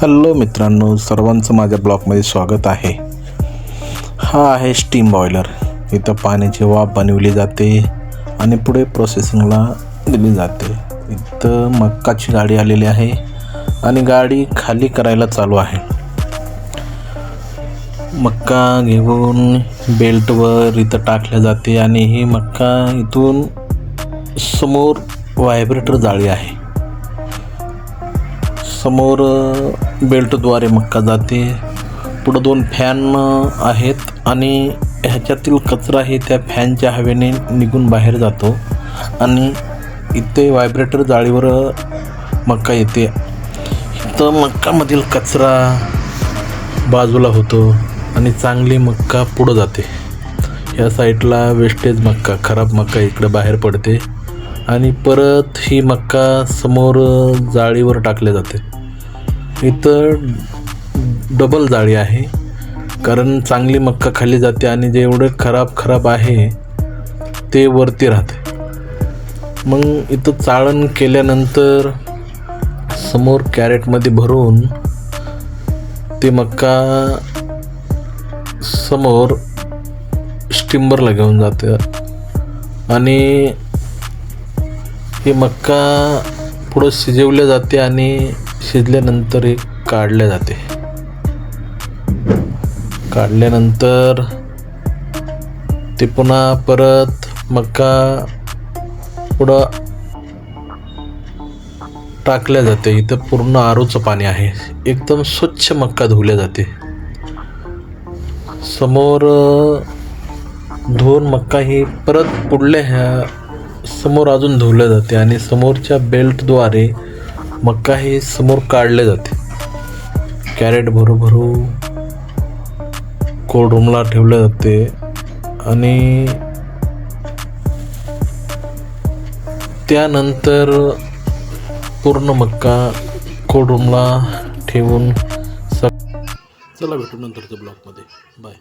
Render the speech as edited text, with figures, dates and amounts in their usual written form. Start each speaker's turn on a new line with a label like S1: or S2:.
S1: Hello मित्रांनो, सर्वांचं माझ्या ब्लॉगमध्ये स्वागत आहे। हा आहे स्टीम बॉयलर। इथं पाण्याची वाफ बनवली जाते आणि पुढे प्रोसेसिंगला दिली जाते। इथं मक्काची गाडी आलेली आहे आणि गाडी खाली करायला चालू आहे। मक्का घेऊन बेल्टवर इथं टाकल्या जाते आणि ही मक्का इथून समोर व्हायब्रेटर जाळी आहे। समोर बेल्टद्वारे मक्का जाते। पुढे दोन फॅन आहेत आणि ह्याच्यातील कचरा हे त्या फॅनच्या हवेने निघून बाहेर जातो आणि इथे व्हायब्रेटर जाळीवर मक्का येते। इथं मक्कामधील कचरा बाजूला होतो आणि चांगली मक्का पुढे जाते। या साईडला वेस्टेज मक्का, खराब मक्का इकडे बाहेर पडते आणि परत ही मक्का समोर जाळीवर टाकले जाते। इथं डबल जाळी आहे, कारण चांगली मक्का खाली जाते आणि जे एवढे खराब आहे ते वरती राहते। मग इथं चाळण केल्यानंतर समोर कॅरेटमध्ये भरून ते मक्का समोर स्टीमरला घेऊन जाते आणि हे मक्का पुढं शिजवले जाते आणि शिजल्यानंतर हे काढले जाते। काढल्यानंतर ते पुन्हा परत मक्का पुढं टाकल्या जाते। इथं पूर्ण आरोचं पाणी आहे, एकदम स्वच्छ मक्का धुवल्या जाते। समोर धुवून मक्का ही परत पुढल्या ह्या समोर अजून धुवले जाते आणि समोरच्या बेल्टद्वारे मक्का हे समोर काढले जाते। कॅरेट भरू कोल्ड रूमला ठेवले जाते आणि त्यानंतर पूर्ण मक्का कोल्ड रूमला ठेवून चला भेटू नंतरच्या ब्लॉगमध्ये। बाय।